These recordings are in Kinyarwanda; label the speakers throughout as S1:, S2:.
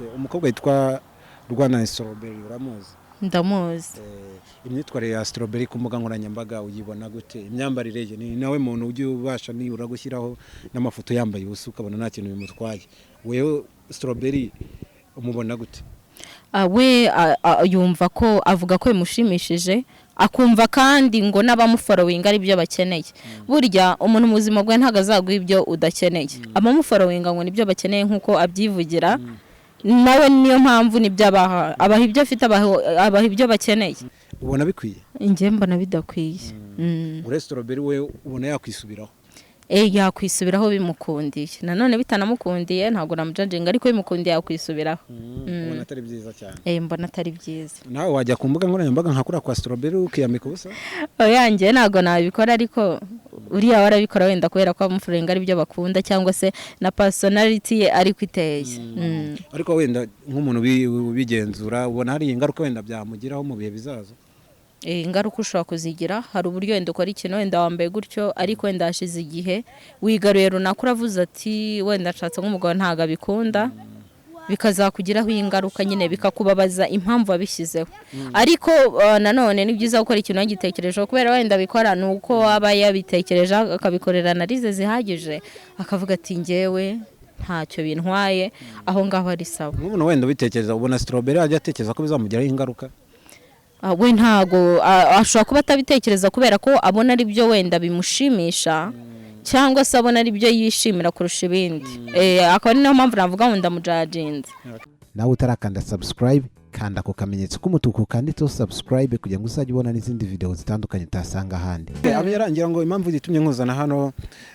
S1: umukobwa yitwa Rwandan strberry uramuzi?
S2: Ndamuzi.
S1: Imyitwarire ya strberry ku mbuga nkoranyambaga uyibona gute? Imyambarire ye ni nawe muntu ujye ubasha ni uragushyiraho n'amafoto yambaye ubusa ukabona nta kintu bimutwaye. Wewe strberry umubona gute?
S2: We yumva ko avuga ko bimushimishije, akumva kandi ngo n'abamufollowing ari byo bakeneye. Burya umuntu mu buzima bwe ntago azaguha ibyo udakeneye. Abamufollowing ngo nibyo bakeneye nkuko abyivugira. Nawe niyo mpamvu nibyo abaha ibyo afite abaha ibyo bakeneye.
S1: Ubona bikwiye?
S2: Nje mbona bidakwiye.
S1: Ure strberry we ubona yakwisubiraho?
S2: Yakwisubiraho bimukundiye. Nanone bitanamukundiye ntabwo namujudging ariko bimukundiye yakwisubiraho.
S1: Ubona atari byiza cyane?
S2: Mbona atari byiza.
S1: Nawe wajya ku mbuga nkoranyambaga nkakura kwa strberry ukiyamika ubusa?
S2: Nje ntabwo nabikora ariko uriya warabikora wenda kubera ko abamufollowing ari byo bakunda cyangwa se na personality ye ari kwiteye.
S1: Ariko wenda nk'umuntu bigenzura ubona hari ingaruka wenda byamugiraho mu bihe bizaza?
S2: Ingaruka ushobora kuzigira, hari uburyo wenda ukora ikintu wenda wambaye gutyo ariko wenda hashize igihe wigaruye runaka uravuze ati wenda nshatse nk'umugabo ntago abikunda, bikazakugiraho ingaruka nyine bikakubabaza impamvu wabishyizeho. Ariko nanone ni byiza gukora ikintu wagitekerejeho kubera wenda bikora nuko aba yabitekereje akabikorera analize zihagije akavuga ati ngewe ntacyo bintwaye aho ngaho ari sawa.
S1: Nk'umuntu wenda ubitekereza ubona strberry ajya atekereza ko bizamugiraho ingaruka?
S2: We ntago ashobora kuba atabitekereza kubera ko abona ari byo wenda bimushimisha cyangwa se abona ari byo yishimira kurusha ibindi. Akaba ari nayo mpamvu navuga ngo ndamujudginze.
S1: Nawe utarakanda subscribe kanda ku kamenyetso k'umutuku kanditseho subscribe kugira ngo uzajye ubona n'izindi video zitandukanye utasanga ahandi. Abirangira ngo impamvu gitumye nkuzana hano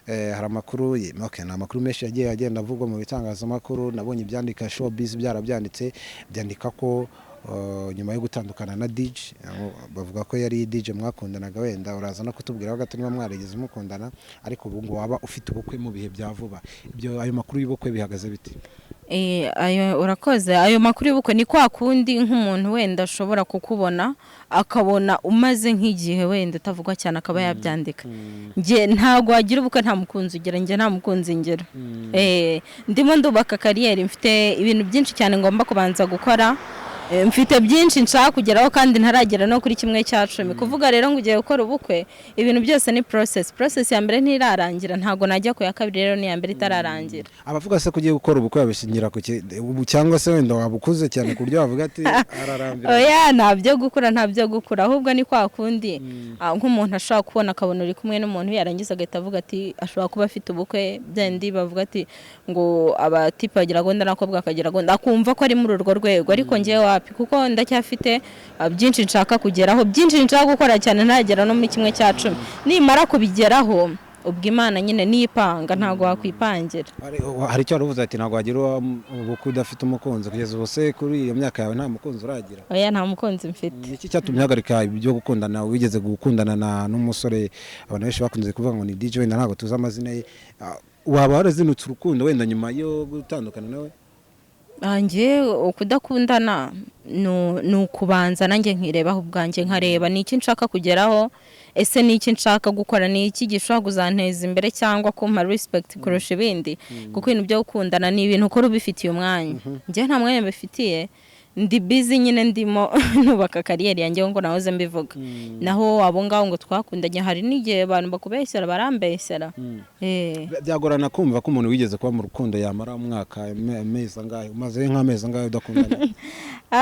S1: hari amakuru na amakuru menshi yagiye agenda avugwa mu bitangazamakuru. Nabonye ibyandika showbiz byarabyanditse byandika ko nyuma yo gutandukana na DJ bavuga ko yari DJ mwakundanaga, wenda uraza no kutubwira gato niba mwarigeze mukundana ariko ubu ngo waba ufite ubukwe mu bihe bya vuba. Ibyo ayo makuru y'ubukwe bihagaze bite?
S2: Ayo urakoze. Ayo makuru y'ubukwe ni kwa kundi nk'umuntu wenda ashobora kukubona akabona umaze nk'igihe wenda utavugwa cyane akaba yabyandika. Nje ntago wagira ubukwe nta mukunzi ugira, nje nta mukunzi ngira. Ndimo ndubaka career, mfite ibintu byinshi cyane ngomba kubanza gukora. Mfite byinshi nshaka kugeraho kandi ntaragera no kuri kimwe cya 10. Kuvuga rero ngo ugiye gukora ubukwe ibintu byose ni process ya mbere ntirarangira, ntago najya ku ya kabiri rero ni ya mbere itararangira.
S1: Abavuga se kugiye gukora ubukwe babishingira ku cyangwa se wenda wabukuze cyane ku buryo bavuga ati ararambira?
S2: Ntabyo gukura ahubwo ni kwa kundi nk'umuntu ashobora kubona akabona uri kumwe n'umuntu yarangiza agahita avuga ati ashobora kuba afite ubukwe byendi bavuga ati ngo abatipe bagira gonda nakobwa akagira gonda akumva ko ari muri urwo rwego. Ariko ngewe kuko ndacyafite byinshi nshaka kugeraho, byinshi nshaka gukora cyane ntagera no muri kimwe cya 10. Nimara kubigeraho ubwo Imana nyine nipanga ntago wakwipangira.
S1: Hari icyo waruvuze ati ntago wagira ubukwe udafite umukunzi kugeza ubuse kuri iyo myaka yawe nta mukunzi uragira?
S2: Nta mukunzi mfite.
S1: Iki cyatumye hagarika ibyo gukundana? Wigeze gukundana n'umusore abantu benshi bakunze kuvuga ngo ni DJ wenda ntago tuzi amazina ye, waba warazinutse urukundo wenda nyuma yo gutandukana nawe?
S2: Nje ukudakundana ni ukubanza nanjye nkirebaho ubwanjye nkareba ni iki nshaka kugeraho, ese ni iki nshaka gukora, ni iki gishobora kuzanteza imbere cyangwa kumpa respect kurusha ibindi. Kuko ibintu byo gukundana ni ibintu ukora ubifitiye umwanya. Nje nta mwanya mbifitiye, ndi busy nyine ndimo nubaka career yanjye ngo nahoze mbivuga. Naho abo ngaho ngo twakundanye hari n'igihe abantu bakubeshyera barambeshyera.
S1: Byagorana kumva ko umuntu wigeze kuba mu rukundo yamara umwaka amezi angahe, umaze nk'amezi angahe udakundana?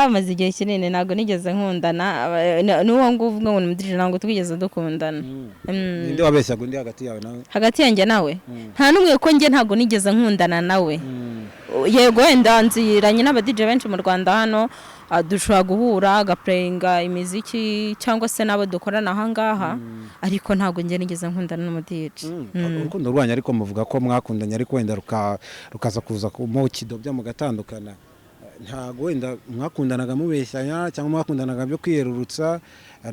S2: Maze igihe kinini ntago nigeze nkundana n'uwo nguvuga ngo nimudije ntabwo twigeze dukundana.
S1: Ninde wabeshyaga undi hagati yawe nawe? Hagati
S2: yanjye nawe nta numwe ko nge ntago nigeze nkundana nawe. Yego wenda nziranye n'aba DJ benshi mu Rwanda hano dushobora guhura agaplayinga imiziki cyangwa se nabo dukorana aha ngaha, ariko ntago nge nigeze nkundana n'umudije.
S1: Urukundo rwanyu ariko muvuga ko mwakundanye ariko wenda rukaza kuza mu kidobya mu gatandukana. Ntago wenda mwakundanaga mubeshyanya cyangwa mwakundanaga byo kwiyerurutsa,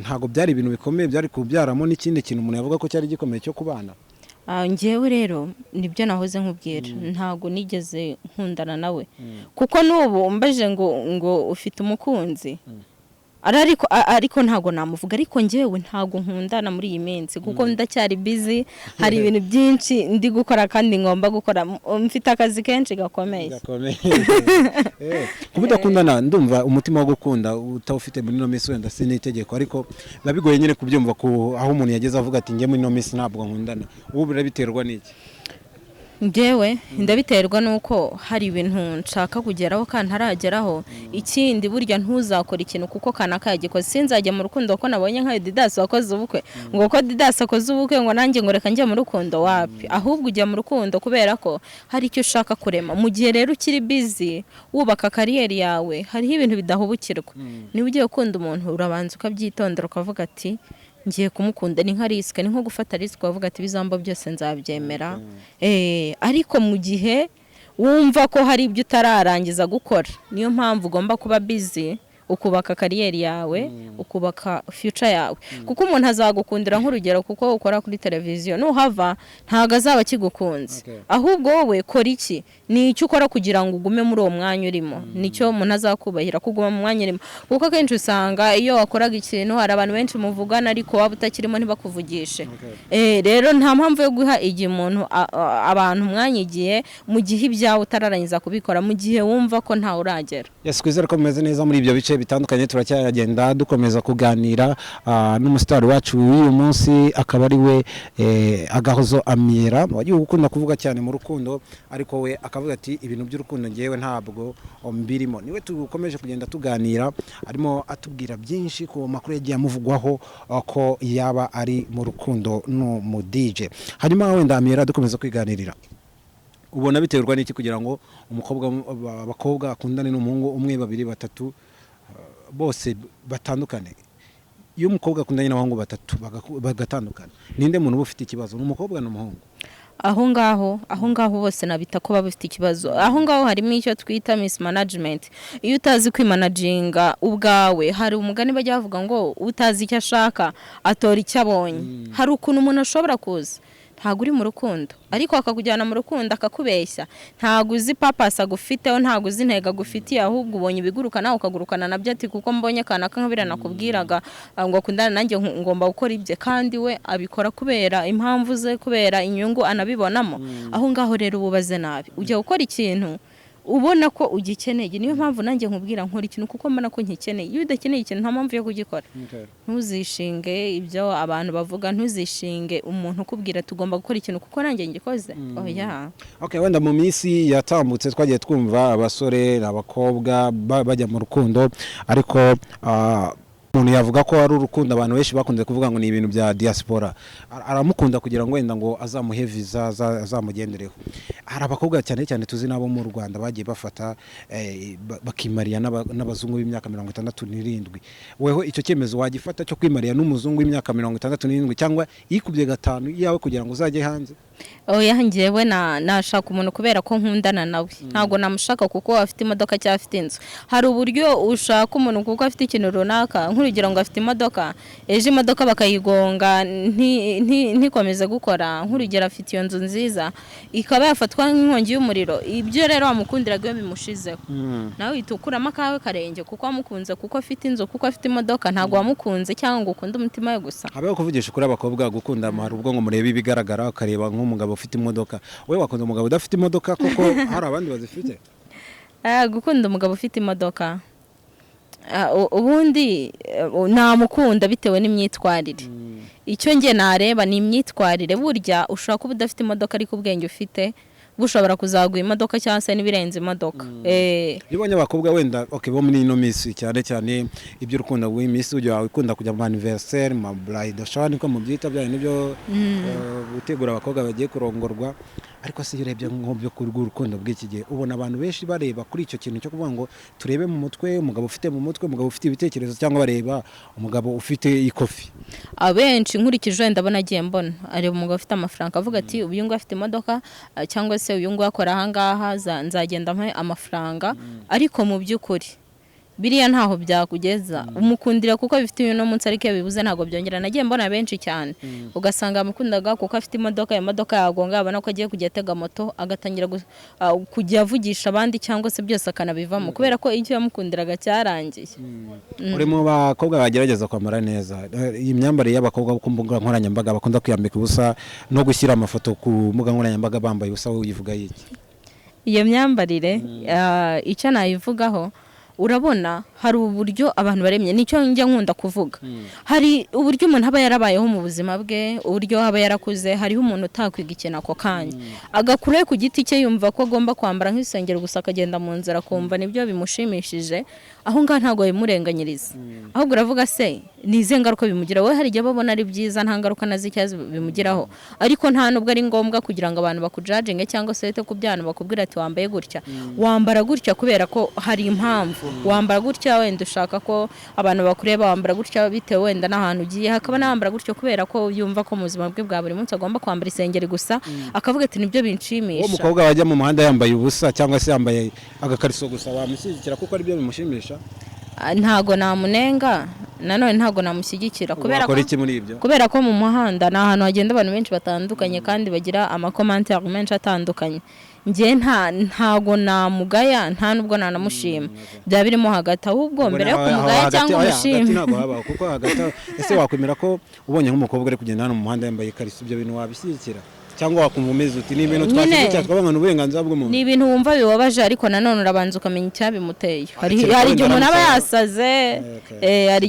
S1: ntago byari ibintu bikomeye byari kubyaramo n'ikindi kintu umuntu yavuga ko cyari gikomeye cyo kubana?
S2: Ngewe rero nibyo nahoze nkubwira, ntago nigeze nkundana nawe. Kuko n'ubu mbaje ngo ufite umukunzi ariko ntago namuvuga, ariko njyewe ntago nkundana muri iyi minsi kuko ndacyari busy, hari ibintu byinshi ndi gukora kandi ngomba gukora, mfite akazi kenshi gakomeye.
S1: Kubudakundana ndumva umutima wo gukunda utawufite muri no minsi wenda si n'itegeko, ariko nabigoye nyine kubyumva ko aho umuntu yageze avuga ati njye muri no minsi ntabwo nkundana. Ubu birabiterwa n'iki?
S2: Njyewe ndabiterwa nuko hari ibintu nshaka kugeraho kandi ntarageraho. Ikindi burya ntuzakora ikintu kuko kanaka yagikoze. Sinzajya mu rukundo ko nabonye nka Didas wakoze ubukwe ngo ko Didas akoze ubukwe ngo nanjye ngo reka njye mu rukundo, wapi. Ahubwo ujya mu rukundo kubera ko hari icyo ushaka kurema. Mu gihe rero ukiri busy wubaka kariyeri yawe, hariho ibintu bidahubukirwa. Niba ugiye gukunda umuntu urabanza ukabyitondera ukavuga ati ngiye kumukunda, ni nka risk, ni nko gufata risk wavuga ati bizamba byose nzabyemera. Ariko mu gihe wumva ko hari ibyo utararangiza gukora, niyo mpamvu ugomba kuba busy ukubaka kariyeri yawe, ukubaka future yawe. Kuko umuntu azagukundira nk'urugero kuko ukora kuri televiziyo, nuhava ntago azaba kigukunze. Ahubwo wowe kora iki? Ni icyo ukora kugira ngo ugume muri uwo mwanya urimo. Nicyo umuntu azakubahira, kuguma mu mwanya urimo. Kuko kenshi usanga iyo wakoraga ikintu hari abantu benshi muvugana ariko waba utakirimo ntibakuvugishe. Rero nta mpamvu yo guha igihe umuntu abantu umwanya igihe mu gihe ibyawe utararangiza kubikora, mu gihe wumva ko ntawe uragera.
S1: Twizere ko mumeze neza muri ibyo bice bitandukanye. Turacyagenda dukomeza kuganira n'umusitari wacu w'uyu munsi, akaba ari we Agahozo Amira, wagiye gukunda kuvuga cyane mu rukundo, ariko we akavuga ati ibintu by'urukundo ngewe ntabwo mbirimo. Niwe tukomeje kugenda tuganira, arimo atubwira byinshi ku makuru yagiye amuvugwaho ko yaba ari mu rukundo mu DJ. Hanyuma wenda Amira dukomeza kwiganirira, ubona biterwa n'iki kugira ngo abakobwa akundane n'umuhungu umwe, babiri, batatu, bose batandukane? Iyo umukobwa akundanye n'abahungu batatu bagatandukana, ninde muntu ufite ikibazo? Umukobwa n'umuhungu?
S2: Aho ngaho bose nabita ko baba bafite ikibazo. Aho ngaho harimo icyo twita mismanagement. Iyo utazi kwimanaginga ubwawe, hari umugani bajya bavuga ngo utazi icyo ashaka atora icyo abonye. Hari ukuntu umuntu ashobora kuza ntago uri mu rukundo ariko akakujyana mu rukundo akakubeshya, ntago uzi purpose agufiteho, ntago uzi intego agufitiye, ahubwo ubonye ibiguruka nawe ukagurukana nabyo ati kuko mbonye kana kankabira nakubwiraga ngo akundana nanjye ngomba gukora ibye, kandi we abikora kubera impamvu ze, kubera inyungu anabibonamo. Aho ngaho rero ububaze nabi, ujya gukora ikintu ubona ko ugikeneye. Niyo mpamvu nanjye nkubwira nkora ikintu kuko mbona ko nkikeneye. Iyo udakeneye ikintu nta mpamvu yo kugikora. Ntuzishinge ibyo abantu bavuga, ntuzishinge umuntu ukubwira tugomba gukora ikintu kuko nanjye ngikoze.
S1: Wenda mu minsi yatambutse twagiye twumva abasore n'abakobwa bajya mu rukundo, ariko umuntu yavuga ko ari urukundo abantu benshi bakunze kuvuga ngo ni ibintu bya diaspora. Aramukunda kugira ngo wenda ngo azamuhe visa azamugendereho. Hari abakobwa cyane cyane tuzi nabo mu Rwanda bagiye bafata bakimariya n'abazungu b'imyaka 67. Weho icyo cyemezo wagifata cyo kwimariya n'umuzungu w'imyaka 67 cyangwa ikubye gatanu yawe kugira ngo uzajye hanze?
S2: Oya, njyewe nashaka umuntu kubera ko nkundana nawe. Ntago namushaka kuko afite imodoka cyangwa afite inzu. Hari uburyo ushaka umuntu kuko afite ikintu runaka, nk'urugero ngo afite imodoka, eje imodoka bakayigonga ntikomeze gukora. Nk'urugero afite iyo nzu nziza ikaba yafatwa nk'inkongi y'umuriro, ibyo rero wamukundiraga iyo bimushizeho, nawe itukuramo akawe karenge kuko wamukunze kuko afite inzu, kuko afite imodoka. Ntago wamukunze cyangwa ngo ukunde umutima we gusa.
S1: Habaho kuvugisha kuri abakobwa gukunda hari ubwo ngo murebe ibigaragara ukareba nk'umugabo ufite imodoka. Wewe wakunda umugabo udafite imodoka koko hari abandi bazifite?
S2: Gukunda umugabo ufite imodoka ubundi namukunda bitewe n'imyitwarire. Icyo nge nareba ni imyitwarire. Burya ushobora kuba udafite imodoka ariko ubwenge ufite bushobora kuzaguha imodoka cyangwa se n'ibirenze imodoka.
S1: Nibonye abakobwa wenda bo muri ino minsi cyane cyane ibyo urukundo w'imisi ujya ukunda kujya mu anniversaire, mu bride shower niko mu byita bya nibyo gutegura abakobwa bagiye kurongorwa. Ariko se urebye nk'obyo kuri urukundo bw'iki gihe, ubona abantu benshi bareba kuri icyo kintu cyo kuvuga ngo turebe mu mutwe umugabo ufite mu mutwe, umugabo ufite ibitekerezo, cyangwa bareba umugabo ufite ikofi. Abenshi
S2: nkurikije ndabona agiye mbona areba umugabo ufite amafaranga avuga ati uyu ngo afite imodoka cyangwa se uyu ngo akora aha ngaha nzagenda mpa amafaranga. Ariko mu by'ukuri biriya ntaho byakugeza umukundira kuko bifite uyu no munsi ariko bibuze ntago byongera nagiye mbona benshi cyane ugasanga amukundaga kuko afite imodoka yagonga abana ko agiye kujya atega moto agatangira kujya avugisha abandi cyangwa se byose akanabivamo kubera ko icyo yamukundiraga cyarangiye
S1: uri mu bakobwa bagerageza kwambara neza iyi myambarire y'abakobwa ku mbuga nkoranyambaga bakunda kwiyambika ubusa no gushyira amafoto ku mbuga nkoranyambaga bambaye ubusa uyivuga yiki
S2: iyo myambarire icyo nayivugaho urabona hari uburyo abantu baremye nicyo njya nkunda kuvuga hari uburyo umuntu aba yarabayeho mu buzima bwe uburyo aba yarakuze hariho umuntu utakwiga ikintu ako kanya agakura ku giti cye yumva ko agomba kwambara nk'isengero gusa akagenda mu nzira kumva nibyo bimushimishije aho ngaho ntabwo bimurenganyiriza ahubwo uravuga se nize ngaruka bimugira we hari igihe babona ari byiza nta ngaruka na zike bimugiraho ariko nta nubwo ari ngombwa kugira ngo abantu bakujajinge cyangwa se ku byana bakubwira ati wambaye gutya wambara gutya kubera ko hari impamvu wambara gutya wenda ushaka ko abantu bakureba wambara gutya bitewe wenda n'ahantu ugiye hakaba n'abambara gutya kubera ko yumva ko mu buzima bwe bwa buri munsi agomba kwambara isengeri gusa akavuga ati nibyo binshimisha
S1: uwo mukobwa wajya mu muhanda yambaye ubusa cyangwa se yambaye agakariso gusa wamushyigikira kuko ari byo bimushimisha
S2: ntago namunenga nanone ntago namushyigikira kubera ko mu muhanda ni ahantu hagenda abantu benshi batandukanye kandi bagira amakomantari menshi atandukanye njye ntago namugaya nta nubwo nanamushima byaba birimo hagati ahubwo mbere yo kumugaya cyangwa umushima
S1: kuko hagati ese wakwemera ko ubonye nk'umukobwa ari kugenda hano mu muhanda yambaye ikariso ibyo bintu wabishyigikira cyangwa wakumva umeze uti ni ibintu twashyigikira twabangana uburenganzira bw'umuntu
S2: ni ibintu wumva bibabaje ariko nanone urabanza ukamenya icyabimuteye hari igihe umuntu aba yasaze hari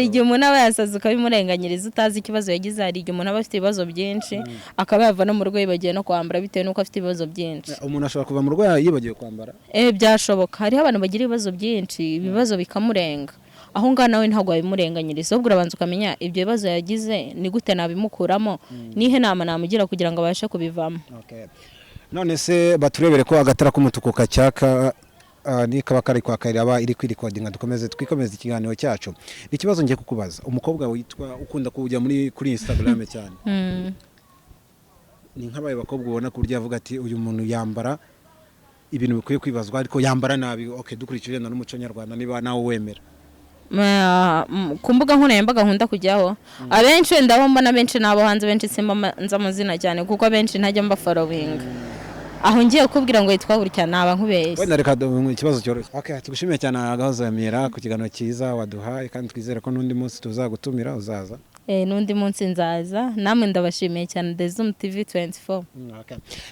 S2: igihe umuntu aba yasaze ukabimurenganyiriza utazi ikibazo yagize hari igihe umuntu aba afite ibibazo byinshi akaba yava no mu rugo yibagiwe no kwambara bitewe n'uko afite ibibazo byinshi
S1: umuntu ashobora kuva mu rugo yibagiwe kwambara
S2: byashoboka hariho abantu bagira ibibazo byinshi ibibazo bikamurenga aho ngaho nawe ntabwo wabimurenganyiriza ahubwo urabanza ukamenya ibyo bibazo yagize ni gute nabimukuramo nihe nama namugira kugira ngo abashe kubivamo
S1: none se baturebere ko agatara k'umutuku kacyaka nikaba kari kwakarira aba iri kwirikodinga dukomeze twikomeze ikiganiro cyacu ikibazo ngiye kukubaza umukobwa witwa ukunda kujya kuri Instagram cyane ni nk'abaye bakobwa ubona ku buryo yavuga ati uyu muntu yambara ibintu bikwiye kwibazwa ariko yambara nabi dukurikije n'umuco nyarwanda niba nawe wemera
S2: ku mbuga nkoranyambaga nkunda kujyaho abenshi wenda aho mbona benshi n'abo hanze benshi simba nza amazina cyane kuko abenshi ntajya mba following aho ngiye kukubwira ngo yitwa gutya naba nkubeshye
S1: wenda reka ikibazo cyoroshye tugushimiye cyane agahoza yamira ku kiganiro cyiza waduhaye kandi twizere ko n'undi munsi tuzagutumira uzaza
S2: n'undi munsi nzaza namwe ndabashimiye cyane ZOOM TV24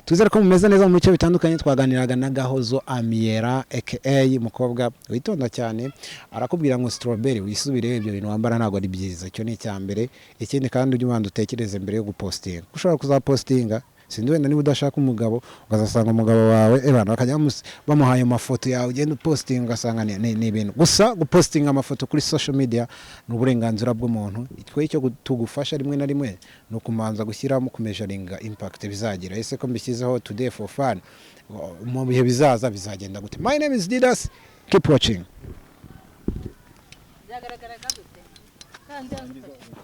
S1: twizere ko mumeze neza mu bice bitandukanye twaganiraga na Gahozo Amira aka umukobwa witonda cyane arakubwira ngo strberry wisubire ibyo bintu wambara ntago ari byiza icyo ni icyambere ikindi kandi ujye ubanza utekereze mbere yo gupostinga ushobora kuzapostinga sindi wenda niba udashaka umugabo ukazasanga umugabo wawe abantu bakajya bamuhaye amafoto yawe ugenda upostinga ugasanga ni ibintu gusa gupostinga amafoto kuri social media ni uburenganzira bw'umuntu twe icyo tugufasha rimwe na rimwe ni ukumanza gushyiramo kumeasuringa impact bizagira ese ko mbishyizeho today for fun mu bihe bizaza bizagenda gute my name is Didas keep watching